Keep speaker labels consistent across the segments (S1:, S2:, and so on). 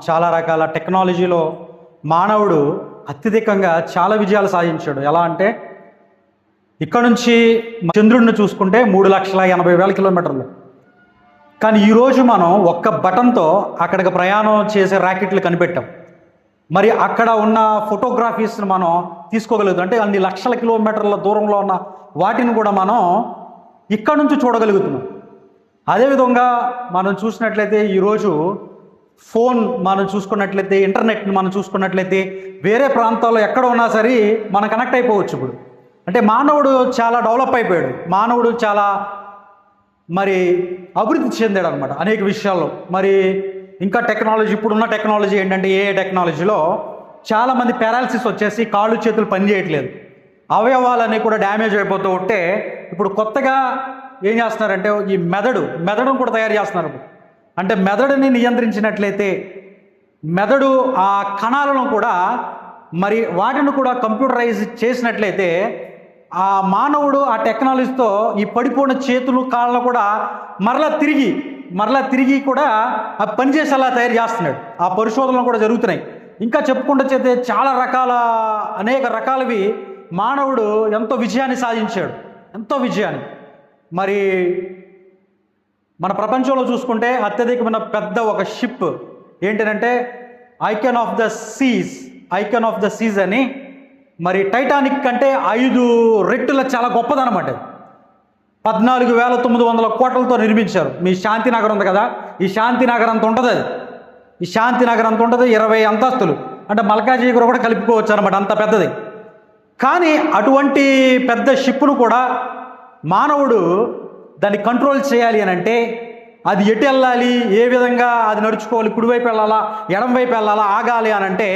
S1: చాలా రకాల టెక్నాలజీలో మానవుడు అత్యధికంగా చాలా విజయాలు సాధించాడు. ఎలా అంటే ఇక్కడ నుంచి చంద్రుడిని చూసుకుంటే 3,80,000 కిలోమీటర్లు. కానీ ఈరోజు మనం ఒక్క బటన్తో అక్కడికి ప్రయాణం చేసే ర్యాకెట్లు కనిపెట్టాం. మరి అక్కడ ఉన్న ఫోటోగ్రఫీస్ని మనం తీసుకోగలుగుతాం. అంటే అన్ని లక్షల కిలోమీటర్ల దూరంలో ఉన్న వాటిని కూడా మనం ఇక్కడ నుంచి చూడగలుగుతున్నాం. అదేవిధంగా మనం చూసినట్లయితే ఈరోజు ఫోన్ మనం చూసుకున్నట్లయితే, ఇంటర్నెట్ని మనం చూసుకున్నట్లయితే వేరే ప్రాంతాల్లో ఎక్కడ ఉన్నా సరే మనం కనెక్ట్ అయిపోవచ్చు. ఇప్పుడు అంటే మానవుడు చాలా డెవలప్ అయిపోయాడు. మానవుడు చాలా అభివృద్ధి చెందాడు అనమాట అనేక విషయాల్లో. ఇంకా టెక్నాలజీ, ఇప్పుడున్న టెక్నాలజీ ఏంటంటే ఏఐ టెక్నాలజీలో చాలామంది పారాలిసిస్ వచ్చేసి కాళ్ళు చేతులు పనిచేయట్లేదు, అవయవాలన్నీ కూడా డ్యామేజ్ అయిపోతూ ఉంటే ఇప్పుడు కొత్తగా ఏం చేస్తున్నారంటే ఈ మెదడును కూడా తయారు చేస్తున్నారు. అంటే మెదడుని నియంత్రించినట్లయితే మెదడు ఆ కణాలను కూడా వాటిని కూడా కంప్యూటరైజ్ చేసినట్లయితే ఆ మానవుడు ఆ టెక్నాలజీతో ఈ పడిపోయిన చేతులు కాళ్ళను కూడా మరలా తిరిగి కూడా ఆ పనిచేసేలా తయారు చేస్తున్నాడు. ఆ పరిశోధనలు కూడా జరుగుతున్నాయి. ఇంకా చెప్పుకుంటూ చేస్తే చాలా అనేక రకాలవి మానవుడు ఎంతో విజయాన్ని సాధించాడు. ఎంతో విజయాన్ని మన ప్రపంచంలో చూసుకుంటే అత్యధికమైన పెద్ద ఒక షిప్ ఏంటంటే ఐకాన్ ఆఫ్ ద సీస్ అని టైటానిక్ కంటే 5 రెట్టుల చాలా గొప్పదనమాట. 14,900 కోట్లతో నిర్మించారు. మీ శాంతినగర్ ఉంది కదా, ఈ శాంతినగర్ అంత ఉంటుంది. అది ఈ శాంతినగర్ అంత ఉంటుంది, 20 అంతస్తులు. అంటే మల్కాజిగిరి కూడా కలుపుకోవచ్చు అనమాట, అంత పెద్దది. కానీ అటువంటి పెద్ద షిప్ను కూడా మానవుడు దాన్ని కంట్రోల్ చేయాలి అని అంటే అది ఎటు వెళ్ళాలి, ఏ విధంగా అది నడుచుకోవాలి, కుడివైపు వెళ్ళాలా, ఎడంవైపు వెళ్ళాలా, ఆగాలి అని అంటే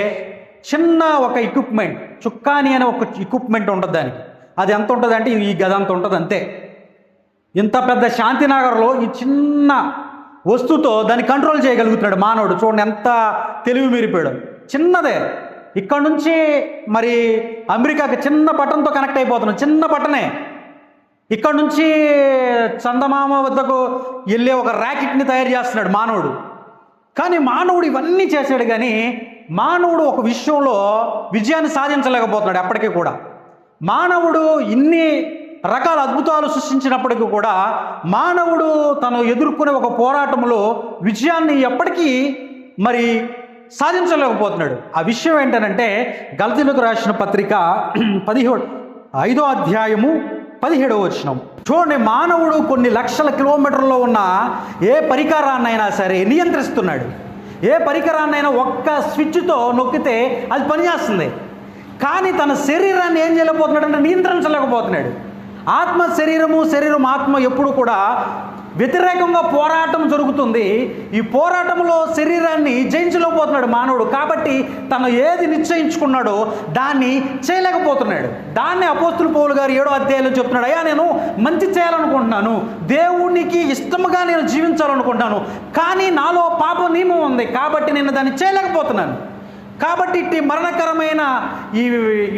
S1: చిన్న ఒక ఎక్విప్మెంట్, చుక్కాని అనే ఒక ఎక్విప్మెంట్ ఉంటుంది దానికి. అది ఎంత ఉంటుంది అంటే ఈ గద అంత ఉంటుంది అంతే. ఇంత పెద్ద శాంతినగర్లో ఈ చిన్న వస్తువుతో దాన్ని కంట్రోల్ చేయగలుగుతున్నాడు మానవుడు. చూడండి ఎంత తెలివి మీరిపోయాడు. చిన్నదే, ఇక్కడ నుంచి అమెరికాకి చిన్న బటన్తో కనెక్ట్ అయిపోతున్నాడు. చిన్న బటనే. ఇక్కడ నుంచి చందమామ వద్దకు వెళ్ళే ఒక ర్యాకెట్ని తయారు చేస్తున్నాడు మానవుడు. కానీ మానవుడు ఇవన్నీ చేశాడు, కానీ మానవుడు ఒక విషయంలో విజయాన్ని సాధించలేకపోతున్నాడు. ఎప్పటికీ కూడా మానవుడు ఇన్ని రకాల అద్భుతాలు సృష్టించినప్పటికీ కూడా మానవుడు తను ఎదుర్కొనే ఒక పోరాటంలో విజయాన్ని ఎప్పటికీ సాధించలేకపోతున్నాడు. ఆ విషయం ఏంటంటే గలతీయులకు రాసిన పత్రిక 5వ అధ్యాయము 17వ వచనం చూడండి. మానవుడు కొన్ని లక్షల కిలోమీటర్లో ఉన్న ఏ పరికరాన్నైనా సరే నియంత్రిస్తున్నాడు. ఏ పరికరాన్నైనా ఒక్క స్విచ్తో నొక్కితే అది పనిచేస్తుంది. కానీ తన శరీరాన్ని ఏం చేయలేకపోతున్నాడు అంటే నియంత్రించలేకపోతున్నాడు. శరీరం ఆత్మ ఎప్పుడు కూడా వ్యతిరేకంగా పోరాటం జరుగుతుంది. ఈ పోరాటంలో శరీరాన్ని జయించలేకపోతున్నాడు మానవుడు. కాబట్టి తను ఏది నిశ్చయించుకున్నాడో దాన్ని చేయలేకపోతున్నాడు. దాన్ని అపోస్తుల పౌలు గారు 7వ అధ్యాయంలో చెప్తున్నాడు. అయ్యా, నేను మంచి చేయాలనుకుంటున్నాను, దేవునికి ఇష్టముగా నేను జీవించాలనుకుంటున్నాను, కానీ నాలో పాప నియమం ఉంది, కాబట్టి నేను దాన్ని చేయలేకపోతున్నాను. కాబట్టి ఇట్టి మరణకరమైన ఈ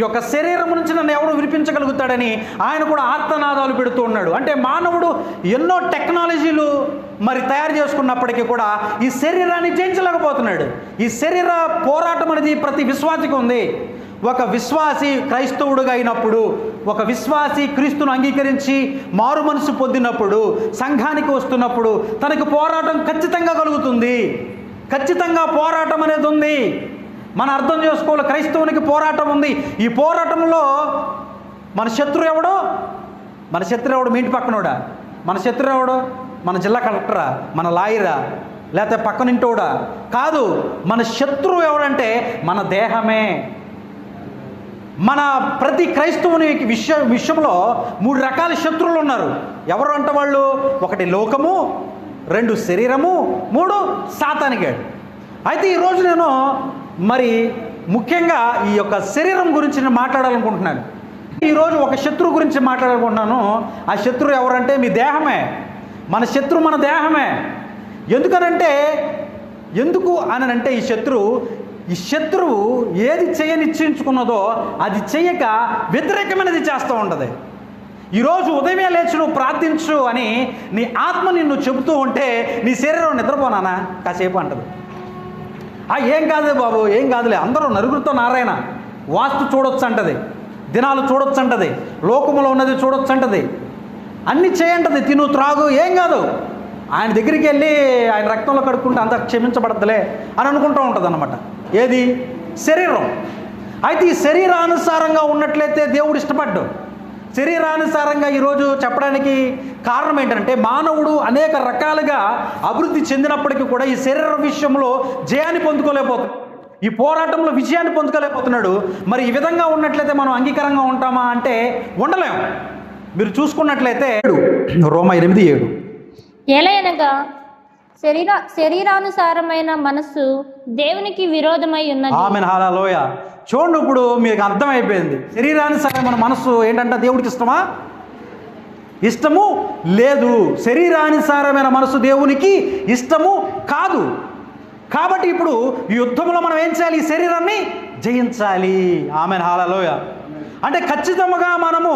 S1: యొక్క శరీరం నుంచి నన్ను ఎవరు విడిపించగలుగుతాడని ఆయన కూడా ఆర్తనాదాలు పెడుతూ ఉన్నాడు. అంటే మానవుడు ఎన్నో టెక్నాలజీలు తయారు చేసుకున్నప్పటికీ కూడా ఈ శరీరాన్ని జయించలేకపోతున్నాడు. ఈ శరీర పోరాటం అనేది ప్రతి విశ్వాసికి ఉంది. ఒక విశ్వాసి క్రైస్తవుడుగా అయినప్పుడు, ఒక విశ్వాసి క్రీస్తును అంగీకరించి మారు మనసు పొందినప్పుడు, సంఘానికి వస్తున్నప్పుడు తనకు పోరాటం ఖచ్చితంగా కలుగుతుంది. ఖచ్చితంగా పోరాటం అనేది ఉంది. మనం అర్థం చేసుకోవాలి, క్రైస్తవునికి పోరాటం ఉంది. ఈ పోరాటంలో మన శత్రువు ఎవడో? మీ ఇంటి పక్కనోడా? మన శత్రువు ఎవడో? మన జిల్లా కలెక్టరా, మన లాయరా, లేకపోతే పక్కనింటోడా? కాదు. మన శత్రువు ఎవడంటే మన దేహమే. మన ప్రతి క్రైస్తవుని విషయంలో 3 రకాల శత్రువులు ఉన్నారు. ఎవరు అంటే వాళ్ళు? 1 లోకము, 2 శరీరము, 3 సాతానిగాడు. అయితే ఈరోజు నేను ముఖ్యంగా ఈ యొక్క శరీరం గురించి నేను మాట్లాడాలనుకుంటున్నాను. ఈరోజు ఒక శత్రువు గురించి మాట్లాడాలనుకుంటున్నాను. ఆ శత్రువు ఎవరంటే మీ దేహమే. మన శత్రువు మన దేహమే. ఎందుకు అనంటే ఈ శత్రువు ఏది నిశ్చయించుకున్నదో అది చేయక వ్యతిరేకమైనది చేస్తూ ఉంటుంది. ఈరోజు ఉదయమే లేచి నువ్వు ప్రార్థించు అని నీ ఆత్మ నిన్ను చెబుతూ ఉంటే నీ శరీరం నిద్రపోనానా కాసేపు అంటది. ఏం కాదు బాబు, ఏం కాదులే, అందరూ నలుగురితో నారాయణ, వాస్తు చూడొచ్చు అంటది, దినాలు చూడొచ్చు అంటది, లోకములో ఉన్నది చూడొచ్చు అంటది, అన్నీ చేయంటది, తిను త్రాగు, ఏం కాదు. ఆయన దగ్గరికి వెళ్ళి ఆయన రక్తంలో కడుక్కుంటే అంత క్షమించబడద్దులే అని అనుకుంటూ ఉంటుంది అన్నమాట. ఏది? శరీరం. అయితే ఈ శరీరానుసారంగా ఉన్నట్లయితే దేవుడు ఇష్టపడ్డు. శరీరానుసారంగా ఈరోజు చెప్పడానికి కారణం ఏంటంటే, మానవుడు అనేక రకాలుగా అభివృద్ధి చెందినప్పటికీ కూడా ఈ శరీర విషయంలో జయాన్ని పొందుకోలేకపోతున్నాడు, ఈ పోరాటంలో విజయాన్ని పొందుకోలేకపోతున్నాడు. మరి ఈ విధంగా ఉన్నట్లయితే మనం అంగీకారంగా ఉంటామా అంటే ఉండలేము. మీరు చూసుకున్నట్లయితే రోమా 8:7,
S2: ఎలయనగా శరీరానుసారమైన మనస్సు దేవునికి విరోధమై ఉన్నది.
S1: ఆమేన్, హల్లెలూయా. చూడండి, ఇప్పుడు మీకు అర్థమైపోయింది. శరీరానుసారమైన మనస్సు ఏంటంటే దేవుడికి ఇష్టమా? ఇష్టము లేదు. శరీరానుసారమైన మనస్సు దేవునికి ఇష్టము కాదు. కాబట్టి ఇప్పుడు ఈ యుద్ధంలో మనం ఏం చేయాలి? ఈ శరీరాన్ని జయించాలి. ఆమేన్, హల్లెలూయా. అంటే ఖచ్చితంగా మనము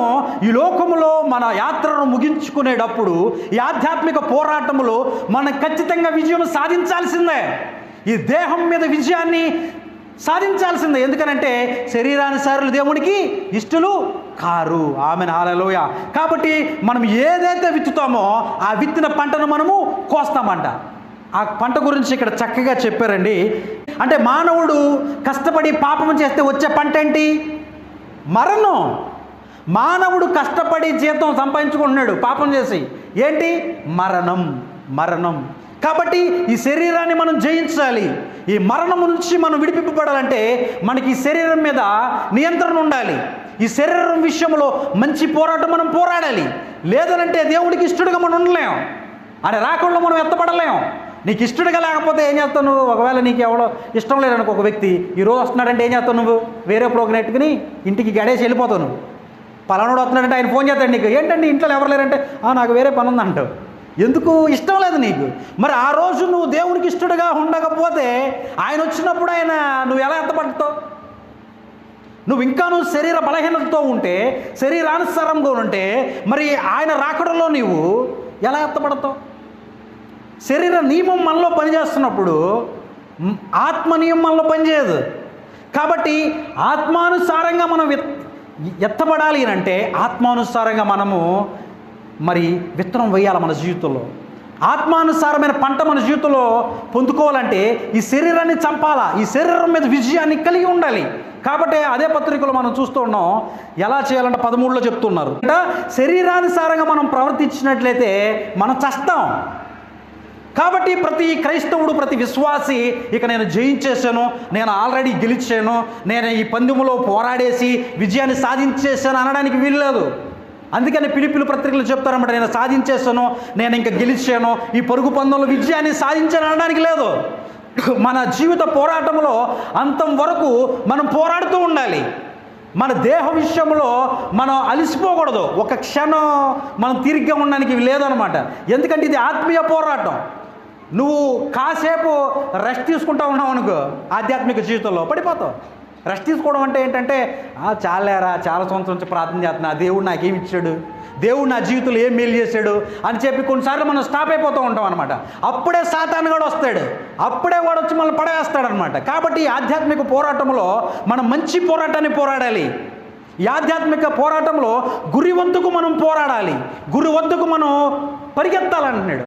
S1: ఈ లోకములో మన యాత్రను ముగించుకునేటప్పుడు ఈ ఆధ్యాత్మిక పోరాటములో మనం ఖచ్చితంగా విజయం సాధించాల్సిందే. ఈ దేహం మీద విజయాన్ని సాధించాల్సిందే. ఎందుకనంటే శరీరానుసారులు దేవునికి ఇష్టలు కారు. ఆమేన్, హల్లెలూయా. కాబట్టి మనం ఏదైతే విత్తుతామో ఆ విత్తిన పంటను మనము కోస్తామంట. ఆ పంట గురించి ఇక్కడ చక్కగా చెప్పారండి. అంటే మానవుడు కష్టపడి పాపం చేస్తే వచ్చే పంట ఏంటి? మరణం. మానవుడు కష్టపడి జీతం సంపాదించుకుంటున్నాడు పాపం చేసి, ఏంటి? మరణం. మరణం. కాబట్టి ఈ శరీరాన్ని మనం జయించాలి. ఈ మరణం నుంచి మనం విడిపింపబడాలంటే మనకి ఈ శరీరం మీద నియంత్రణ ఉండాలి. ఈ శరీరం విషయంలో మంచి పోరాటం మనం పోరాడాలి. లేదనంటే దేవుడికి ఇష్టడుగా మనం ఉండలేం, అని రాకుండా మనం ఎత్తపడలేం. నీకు ఇష్టడుగా లేకపోతే ఏం చేస్తావు నువ్వు? ఒకవేళ నీకు ఎవడో ఇష్టం లేదనుకో, ఒక వ్యక్తి ఈరోజు వస్తున్నాడంటే ఏం చేస్తావు నువ్వు? వేరే ప్రోగ్రామ్ ఎట్టుకుని ఇంటికి గడేసి వెళ్ళిపోతావు. నువ్వు పలానాడు వస్తున్నాడంటే ఆయన ఫోన్ చేస్తాడు నీకు, ఏంటంటే ఇంట్లో ఎవరు లేరంటే నాకు వేరే పని ఉందంటావు. ఎందుకు? ఇష్టం లేదు నీకు. మరి ఆ రోజు నువ్వు దేవునికి ఇష్టడుగా ఉండకపోతే ఆయన వచ్చినప్పుడు ఆయన నువ్వు ఎలా ఎత్తపడతావు? నువ్వు శరీర బలహీనతతో ఉంటే, శరీరానుసారంగా ఉంటే మరి ఆయన రాకడలో నీవు ఎలా ఎత్తపడతావు? శరీర నియమం మనలో పనిచేస్తున్నప్పుడు ఆత్మ నియమం మనలో పనిచేయదు. కాబట్టి ఆత్మానుసారంగా మనం ఎత్తబడాలి అంటే ఆత్మానుసారంగా మనము మరి విత్తనం వేయాలి మన జీవితంలో. ఆత్మానుసారమైన పంట మన జీవితంలో పొందుకోవాలంటే ఈ శరీరాన్ని చంపాలా, ఈ శరీరం మీద విజయాన్ని కలిగి ఉండాలి. కాబట్టి అదే పత్రికలో మనం చూస్తూ ఉన్నాం. ఎలా చేయాలంటే 13లో చెప్తున్నారు. శరీరానుసారంగా మనం ప్రవర్తించినట్లయితే మనం చస్తాం. కాబట్టి ప్రతి క్రైస్తవుడు, ప్రతి విశ్వాసి ఇక నేను జయించేశాను, నేను ఆల్రెడీ గెలిచాను, నేను ఈ పందెములో పోరాడేసి విజయాన్ని సాధించేశాను అనడానికి వీల్లేదు. అందుకని పిలుపులు పత్రికలు చెప్తారన్నమాట, నేను సాధించేశాను, నేను ఇంకా గెలిచాను, ఈ పరుగు పందెంలో విజయాన్ని సాధించాను అనడానికి లేదు. మన జీవిత పోరాటంలో అంతం వరకు మనం పోరాడుతూ ఉండాలి. మన దేహ విషయంలో మనం అలసిపోకూడదు. ఒక క్షణం మనం తీరిగ్గా ఉండడానికి లేదనమాట. ఎందుకంటే ఇది ఆత్మీయ పోరాటం. నువ్వు కాసేపు రెస్ట్ తీసుకుంటా ఉన్నావు అనుకో, ఆధ్యాత్మిక జీవితంలో పడిపోతావు. రెస్ట్ తీసుకోవడం అంటే ఏంటంటే చాలేరా, చాలా సంవత్సరం నుంచి ప్రార్థన చేస్తున్నా, దేవుడు నాకేమి ఇచ్చాడు, దేవుడు నా జీవితంలో ఏం మేలు చేశాడు అని చెప్పి కొన్నిసార్లు మనం స్టాప్ అయిపోతూ ఉంటాం అనమాట. అప్పుడే సాతాను కూడా వస్తాడు, అప్పుడే వాడు వచ్చి మనల్ని పడవేస్తాడనమాట. కాబట్టి ఆధ్యాత్మిక పోరాటంలో మనం మంచి పోరాటాన్ని పోరాడాలి. ఈ ఆధ్యాత్మిక పోరాటంలో గురి వద్దకు మనం పోరాడాలి, గురి వద్దకు మనం పరిగెత్తాలంటున్నాడు.